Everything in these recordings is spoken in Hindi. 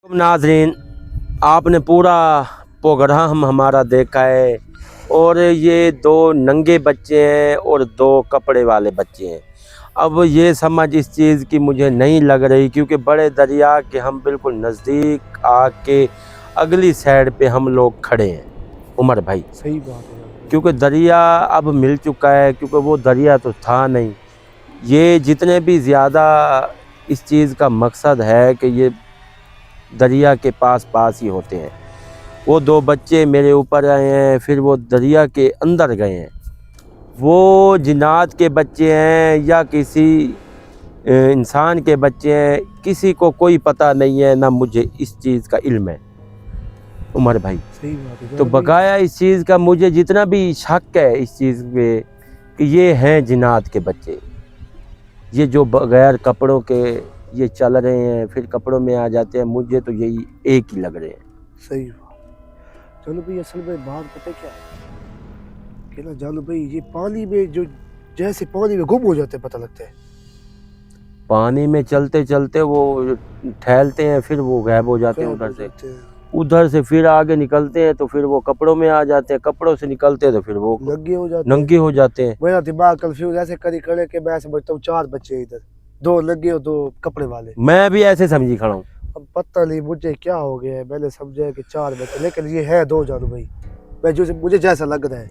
नाज़रीन, आपने पूरा प्रोग्राम हमारा देखा है और ये दो नंगे बच्चे हैं और दो कपड़े वाले बच्चे हैं। अब ये समझ इस चीज़ की मुझे नहीं लग रही, क्योंकि बड़े दरिया के हम बिल्कुल नज़दीक आके अगली साइड पे हम लोग खड़े हैं उमर भाई। सही बात है यार। क्योंकि दरिया अब मिल चुका है, क्योंकि वो दरिया तो था नहीं। ये जितने भी ज़्यादा इस चीज़ का मकसद है कि ये दरिया के पास ही होते हैं। वो दो बच्चे मेरे ऊपर आए हैं, फिर वो दरिया के अंदर गए हैं। वो जिन्नात के बच्चे हैं या किसी इंसान के बच्चे हैं, किसी को कोई पता नहीं है, ना मुझे इस चीज़ का इल्म है उमर भाई। सही बात है तो बकाया इस चीज़ का मुझे जितना भी शक है इस चीज़ पे कि ये हैं जिन्नात के बच्चे, ये जो बगैर कपड़ों के ये चल रहे हैं फिर कपड़ों में आ जाते हैं, मुझे तो यही एक ही लग रहे हैं। सही बात। चलो भाई, असल में बात पता है क्या है कि ना जानो भाई, ये पानी में जो जैसे पानी में गुम हो जाते हैं, पता लगता है। पानी में चलते चलते वो ठहलते हैं, फिर वो गायब हो जाते हैं उधर से फिर आगे निकलते हैं, तो फिर वो कपड़ों में आ जाते हैं, कपड़ों से निकलते हैं तो फिर वो नंगे हो जाते हैं। मेरा दिमाग कंफ्यूज ऐसे करी खड़े कि मैं समझता हूँ चार बच्चे इधर, दो नंगे और दो कपड़े वाले। मैं भी ऐसे समझी खड़ा हूँ। अब पता नहीं मुझे क्या हो गया है, मैंने समझा कि चार बच्चे, लेकिन ये है दो जानो भाई। मैं जो मुझे जैसा लग रहा है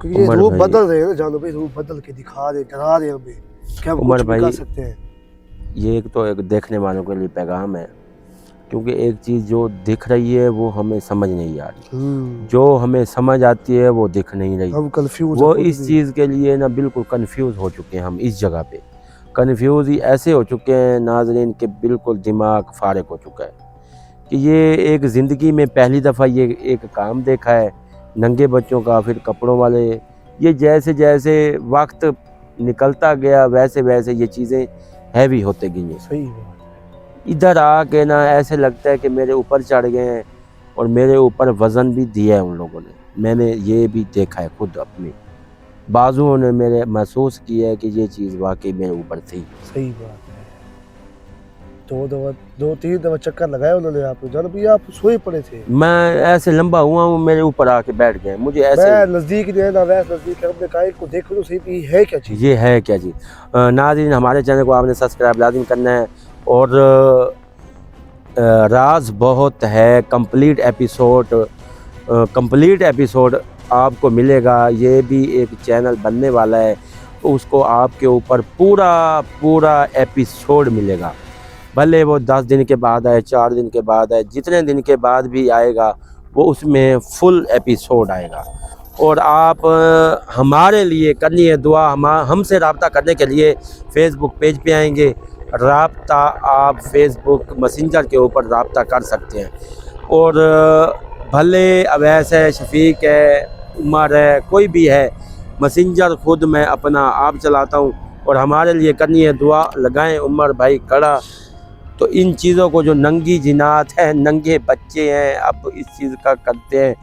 कि ये रूप बदल रहे हैं ना जानो भाई, रूप बदल के दिखा रहे, डरा रहे हमें। क्या हम कुछ भी कर सकते हैं। ये एक तो एक देखने वालों के लिए पैगाम है, क्योंकि एक चीज़ जो दिख रही है वो हमें समझ नहीं आ रही, जो हमें समझ आती है वो दिख नहीं रही। हम कंफ्यूज, वो इस चीज़ के लिए ना बिल्कुल कंफ्यूज हो चुके हैं। हम इस जगह पे कंफ्यूज ही ऐसे हो चुके हैं नाज़रीन के बिल्कुल दिमाग फारिग हो चुका है कि ये एक ज़िंदगी में पहली दफ़ा ये एक काम देखा है नंगे बच्चों का, फिर कपड़ों वाले। ये जैसे जैसे वक्त निकलता गया वैसे वैसे ये चीज़ें हैवी होते गई। सही बात। इधर आके ना ऐसे लगता है कि मेरे ऊपर चढ़ गए हैं और मेरे ऊपर वज़न भी दिया है उन लोगों ने। मैंने ये भी देखा है खुद अपने बाजुओं ने, मेरे महसूस किया है कि ये चीज़ वाकई मेरे ऊपर थी। सही बात है। दो तीन दफा चक्कर लगाया उन्होंने आपको, जानो भैया आप सोए पड़े थे। मैं ऐसे लंबा हुआ हूँ, मेरे ऊपर आके बैठ गए। मुझे ऐसे मैं नज़दीक नहीं है ना, वैसे नज़दीक है, हमने कहा इनको देखो तो सही भी है क्या चीज़। ये है क्या चीज़। नाज़रीन, हमारे चैनल को आपने सब्सक्राइब लाजिम करना है। और राज बहुत है कंप्लीट एपिसोड आपको मिलेगा। ये भी एक चैनल बनने वाला है, तो उसको आपके ऊपर पूरा एपिसोड मिलेगा। भले वो 10 दिन के बाद आए, 4 दिन के बाद आए, जितने दिन के बाद भी आएगा वो उसमें फुल एपिसोड आएगा। और आप हमारे लिए करनी है दुआ। हमसे रब्ता करने के लिए फेसबुक पेज पे आएंगे, रब्ता आप फेसबुक मैसेंजर के ऊपर रब्ता कर सकते हैं। और भले अवैस है, शफीक है, उमर है, कोई भी है, मैसेंजर खुद मैं अपना आप चलाता हूँ। और हमारे लिए करनी है दुआ, लगाएं उमर भाई कड़ा। तो इन चीज़ों को जो नंगी जिनात है, नंगे बच्चे हैं, अब इस चीज़ का करते हैं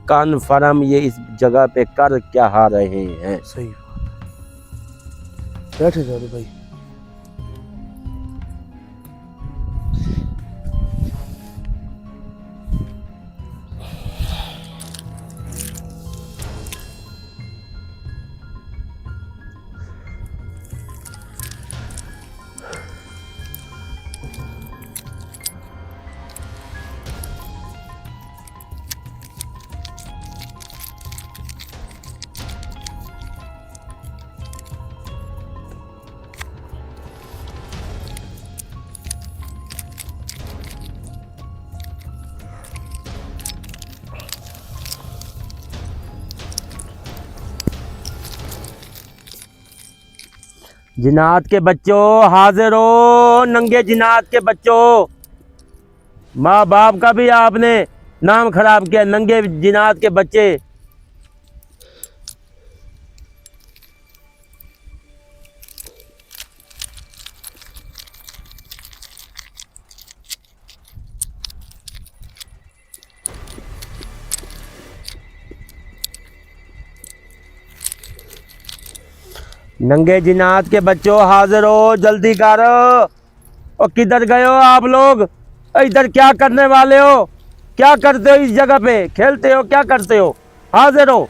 कन्फर्म ये इस जगह पे कर क्या रहे हैं। सही बैठे जाओ भाई। जिनात के बच्चों हाजिर हो, नंगे जिनात के बच्चों। माँ बाप का भी आपने नाम खराब किया, नंगे जिनात के बच्चे। नंगे जिनात के बच्चों हाजिर हो, जल्दी करो। और किधर गए हो आप लोग? इधर क्या करने वाले हो? क्या करते हो इस जगह पे? खेलते हो? क्या करते हो? हाजिर हो?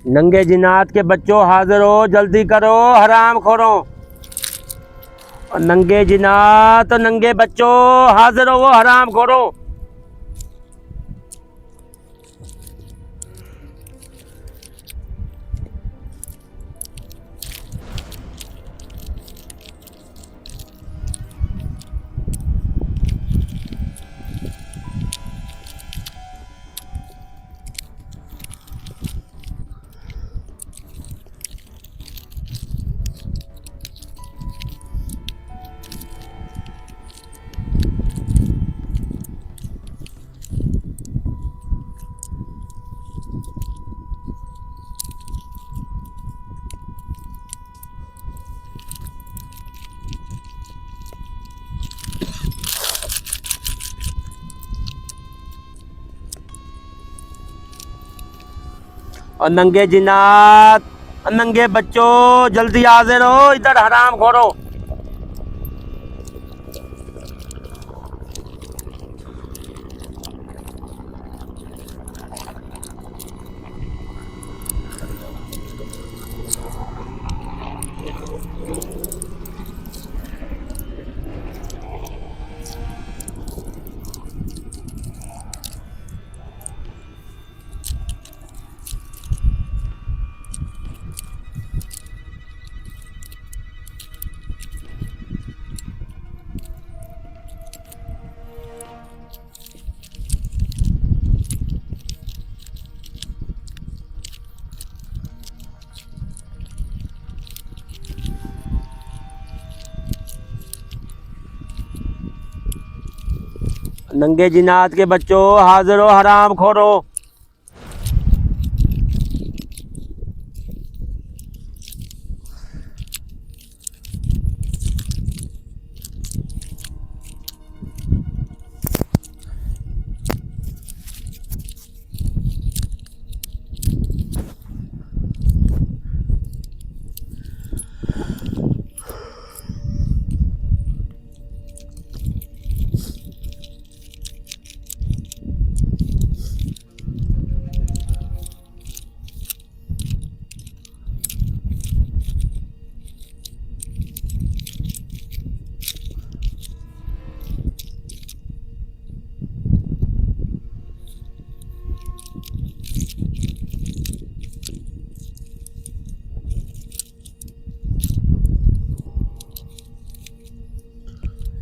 नंगे जिन्नात के बच्चों हाजिर हो, जल्दी करो हराम खोरो। और नंगे जिन्नात, नंगे बच्चों हाजिर हो, वो हराम खोरो। और नंगे जिन्नात, नंगे बच्चों जल्दी हाजिर हो, इधर हराम खोरो। नंगे जिन्नात के बच्चों हाजिर हो, हराम खोरो।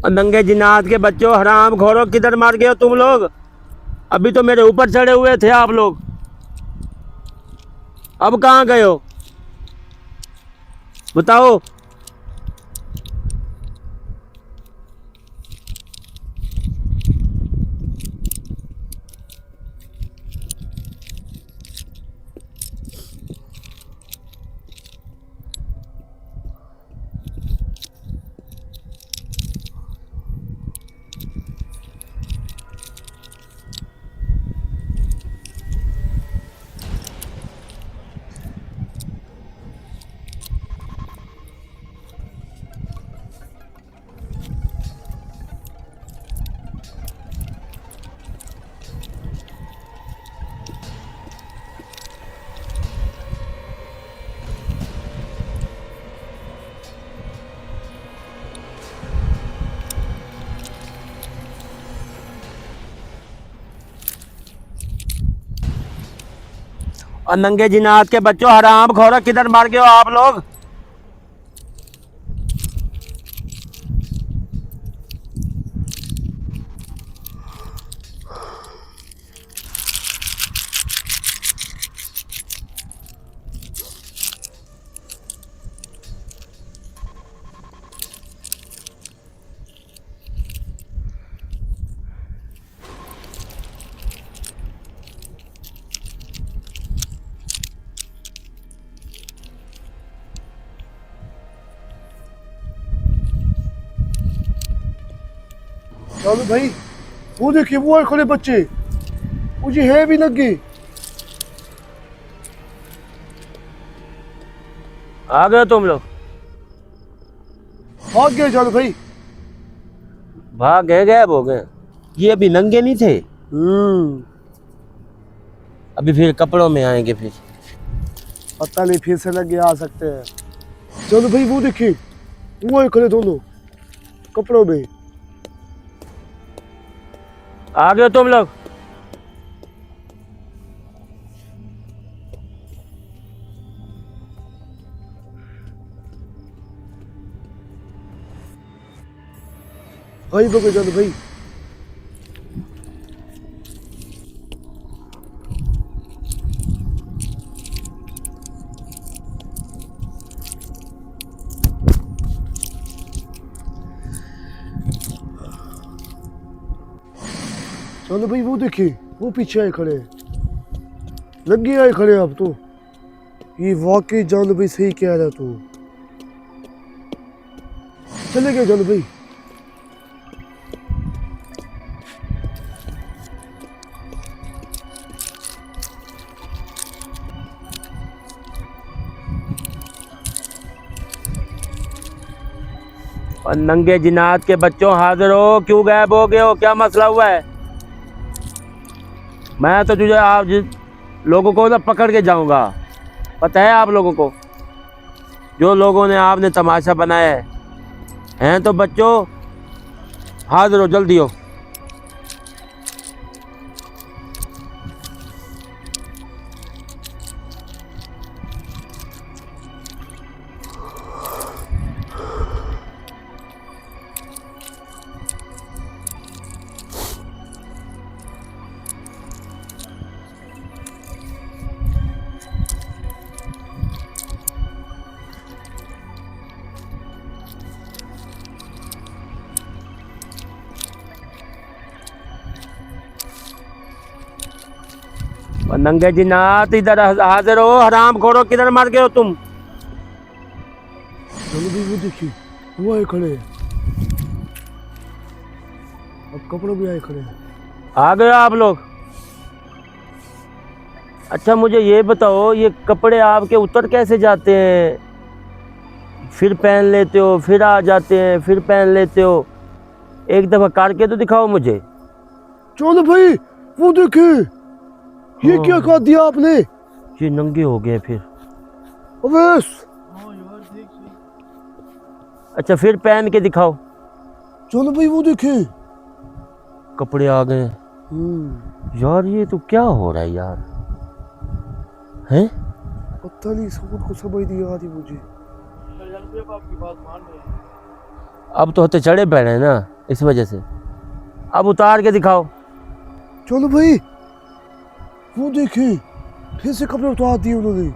और नंगे जिन्नात के बच्चों हराम खोरो, किधर मार गए हो तुम लोग? अभी तो मेरे ऊपर चढ़े हुए थे आप लोग, अब कहाँ गए हो बताओ? और नंगे जिन्नात के बच्चों हराम खोरो, किधर मार गए हो आप लोग? चलो भाई, वो देखिए वो है खड़े बच्चे, मुझे है भी लग गई। आ गए तुम लोग? भाग गए चलो भाई। भाग गए, गायब हो गए? ये अभी नंगे नहीं थे? अभी फिर कपड़ों में आएंगे फिर? पता नहीं, फिर से लग आ सकते हैं। चलो भाई वो देखिए, वो है खड़े दोनों कपड़ों में। आ गए तुम लोग? भाई बगे चलो भाई। चलो भाई वो देखिए, वो पीछे आए खड़े, लगे आए खड़े। अब तो ये वाकई जान भाई सही कह रहा तू। चले गए जान भाई। और नंगे जिन्नात के बच्चों, हाजिर हो? क्यों गायब हो गए हो? क्या मसला हुआ है? मैं तो तुझे आप लोगों को ना पकड़ के जाऊंगा। पता है आप लोगों को, जो लोगों ने आपने तमाशा बनाया है तो बच्चों हाजिर हो, जल्दी हो। और नंगे जिन्नात इधर हाजिर हो। हराम खोरो, किधर मर गए हो तुम? चलो भाई वो देखिए, वो आए खड़े, अब कपड़ों में आए खड़े। आ गए आप लोग? अच्छा मुझे ये बताओ, ये कपड़े आपके उतर कैसे जाते हैं? फिर पहन लेते हो, फिर आ जाते हैं, फिर पहन लेते हो। एक दफा करके तो दिखाओ मुझे। चलो भाई वो देखिए, ये क्या हाँ, कर दिया आपने? ये नंगे हो गए फिर। अवेश, अच्छा फिर पहन के दिखाओ। चलो भाई वो देखिए। कपड़े आ गए। यार ये तो क्या हो रहा है यार, हैं? पता नहीं, सबूत को समझ नहीं आ रही मुझे। अब तो होते चढ़े बैठे हैं ना, इस वजह से। अब उतार के दिखाओ। चलो भाई वो देखिए, फिर से कपड़े उतार दिए उन्होंने।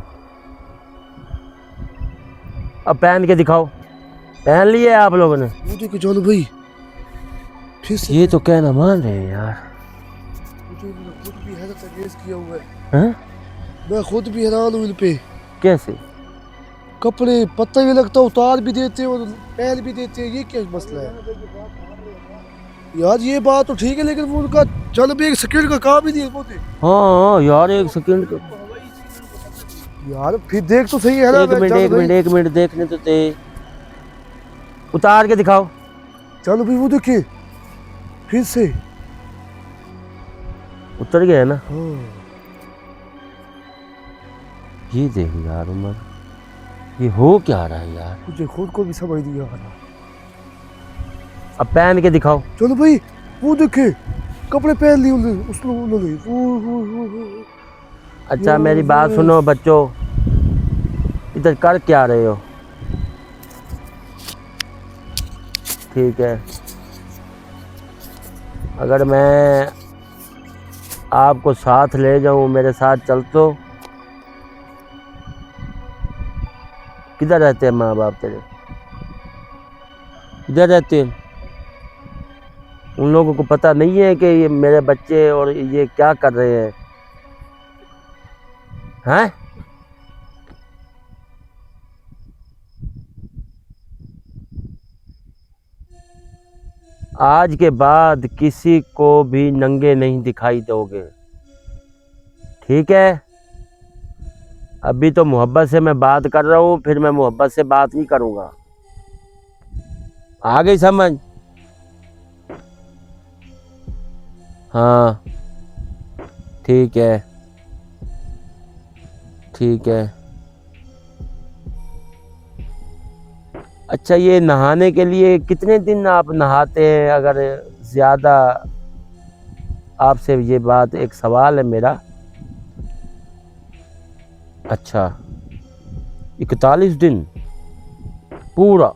अब पहन के दिखाओ। पहन लिए आप लोगों ने? वो देखिए चलो भाई, फिर से। ये तो कहना मान रहे हैं यार। मुझे इन्होंने खुद भी हैरत अंगेज किया हुआ है। हैं? मैं खुद भी हैरान हूँ इन पे। कैसे? कपड़े पता ही नहीं लगता, उतार भी देते हैं और पहन भी देते हैं। ये क्या मसला है यार? ये बात तो ठीक है, लेकिन वो उनका चल भी एक सेकंड का काम ही नहीं है वो थे। हाँ यार, एक सेकंड का। यार फिर देख तो सही है ना। एक मिनट देखने तो दे। उतार के दिखाओ। चलो भाई वो देखिए, फिर से। उतर गया ना? हाँ। ये देख यार उमर, ये हो क्या रहा है यार? मुझे खुद को भी समझ नहीं आ रहा। अब पहन के दिखाओ। चलो भाई वो देखे, कपड़े पहन लिए उन्होंने। वो। अच्छा मेरी बात सुनो बच्चों, इधर कर क्या रहे हो? ठीक है, अगर मैं आपको साथ ले जाऊं, मेरे साथ चल तो? किधर रहते हैं माँ बाप तेरे? किधर रहते हैं? उन लोगों को पता नहीं है कि ये मेरे बच्चे और ये क्या कर रहे हैं? हैं? आज के बाद किसी को भी नंगे नहीं दिखाई दोगे, ठीक है? अभी तो मोहब्बत से मैं बात कर रहा हूँ, फिर मैं मोहब्बत से बात नहीं करूँगा। आ गई समझ? हाँ ठीक है, ठीक है। अच्छा, ये नहाने के लिए कितने दिन आप नहाते हैं? अगर ज़्यादा, आपसे ये बात, एक सवाल है मेरा। अच्छा, 41 दिन पूरा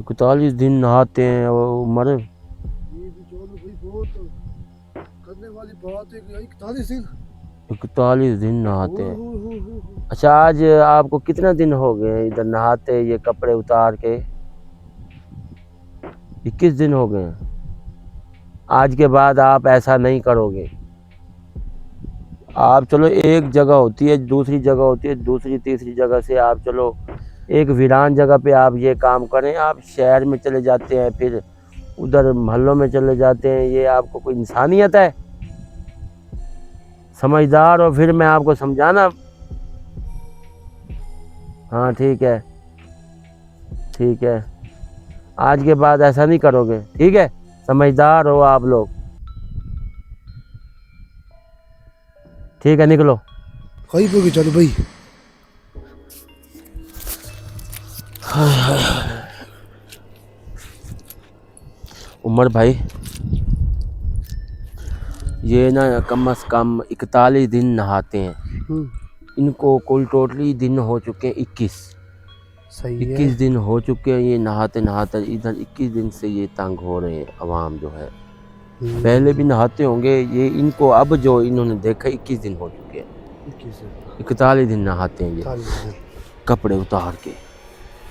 41 दिन नहाते हैं और उम्र? ये भी जो भाई बहुत करने वाली बात है कि 41 दिन 41 दिन नहाते हैं। हो। अच्छा, आज आपको कितना दिन हो गए इधर नहाते, ये कपड़े उतार के? 21 दिन हो गए। आज के बाद आप ऐसा नहीं करोगे। आप चलो, एक जगह होती है, दूसरी जगह होती है, दूसरी तीसरी जगह से आप चलो एक वीरान जगह पे आप ये काम करें। आप शहर में चले जाते हैं, फिर उधर मोहल्लों में चले जाते हैं। ये आपको कोई इंसानियत है? समझदार हो, फिर मैं आपको समझाना। हाँ ठीक है, ठीक है। आज के बाद ऐसा नहीं करोगे, ठीक है? समझदार हो आप लोग, ठीक है? निकलो। कहीं पे चलो भाई। उमर भाई, ये ना कम से कम 41 दिन नहाते हैं। इनको कुल टोटली दिन हो चुके हैं 21। सही है। 21 दिन हो चुके हैं ये नहाते नहाते। इधर 21 दिन से ये तंग हो रहे हैं, अवाम जो है। पहले भी नहाते होंगे ये, इनको अब जो इन्होंने देखा 21 दिन हो चुके हैं। 41 दिन नहाते हैं ये, कपड़े उतार के,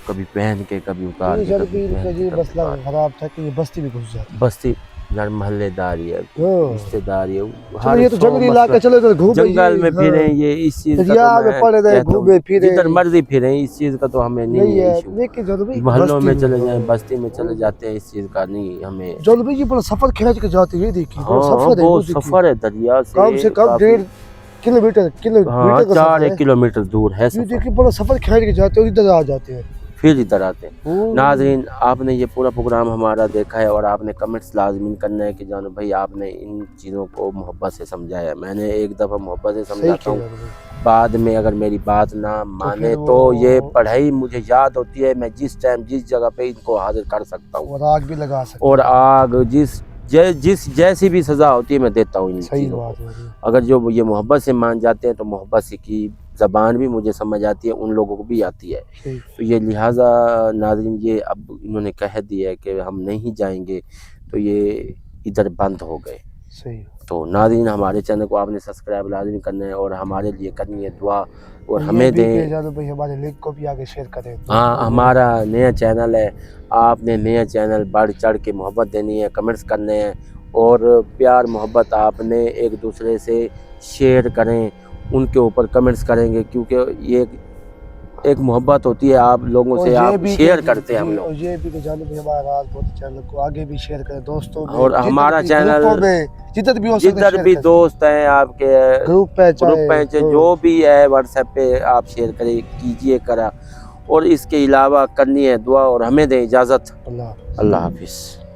कभी पहन के, कभी उतार के, कभी पहन के, कभी मसला उतार के। खराब था कि ये बस्ती में घुस जाती। बस्ती यार, मोहल्लेदारी है, रिश्तेदारी है, चलो ये तो जंगली इलाका, चलो इधर घूमे, जंगल में फिरे। ये इस चीज का यार तो मैं पड़े रहे, कहता हूँ, घूमे फिरे, जिधर मर्जी फिरे, इस चीज का तो हमें नहीं है इशू। लेकिन जब भी मोहल्लों में चले जाएं, बस्ती में चले जाते हैं, इस चीज का नहीं हमें। जब भी ये बड़ा सफर खींच के जाते हैं, देखिए हाँ, सफर है, बहुत सफर है दरिया से, कम 1.5 किलोमीटर हाँ, का 4 सफर है। किलोमीटर दूर है ये सफर। देखिए बड़ा सफर खींच के जाते हैं और इधर आ जाते हैं, फिर इधर आते हैं। नाज़रीन, आपने ये पूरा प्रोग्राम हमारा देखा है और आपने कमेंट्स लाजमी करना है कि जानो भाई आपने इन चीज़ों को मोहब्बत से समझाया। मैंने एक दफ़ा मोहब्बत से समझाता हूँ, बाद में अगर मेरी बात ना माने तो ये पढ़ाई मुझे याद होती है, मैं जिस टाइम जिस जगह पे इनको हाजिर कर सकता हूँ, और आग भी लगा सकते और आग जिस जैसी भी सज़ा होती है मैं देता हूँ इन चीज़ों को। अगर जो ये मोहब्बत से मान जाते हैं तो मोहब्बत से की ज़बान भी मुझे समझ आती है, उन लोगों को भी आती है। तो ये लिहाजा नाज़रीन, ये अब इन्होंने कह दिया है कि हम नहीं जाएंगे, तो ये इधर बंद हो गए। सही। तो नाज़रीन, हमारे चैनल को आपने सब्सक्राइब लाजमी करना है और हमारे लिए करनी है दुआ, और हमें दें। भाई हमारे लिंक को भी आगे शेयर करें। हाँ, हमारा नया चैनल है, आपने नया चैनल बढ़ चढ़ के मोहब्बत देनी है, कमेंट्स करने हैं, और प्यार मोहब्बत आपने एक दूसरे से शेयर करें, उनके ऊपर कमेंट्स करेंगे, क्योंकि ये एक मोहब्बत होती है आप लोगों से, आप शेयर करते हैं हम लोग। ये भी कि जानो भाई हमारा राज बहुत चैनल को आगे भी शेयर करें दोस्तों में, और हमारा चैनल जिधर भी हो जिधर भी दोस्त हैं आपके ग्रुप पे जो भी है व्हाट्सएप पे आप शेयर करें कीजिए करा। और इसके अलावा करनी है दुआ, और हमें दें इजाज़त। अल्लाह हाफिज़।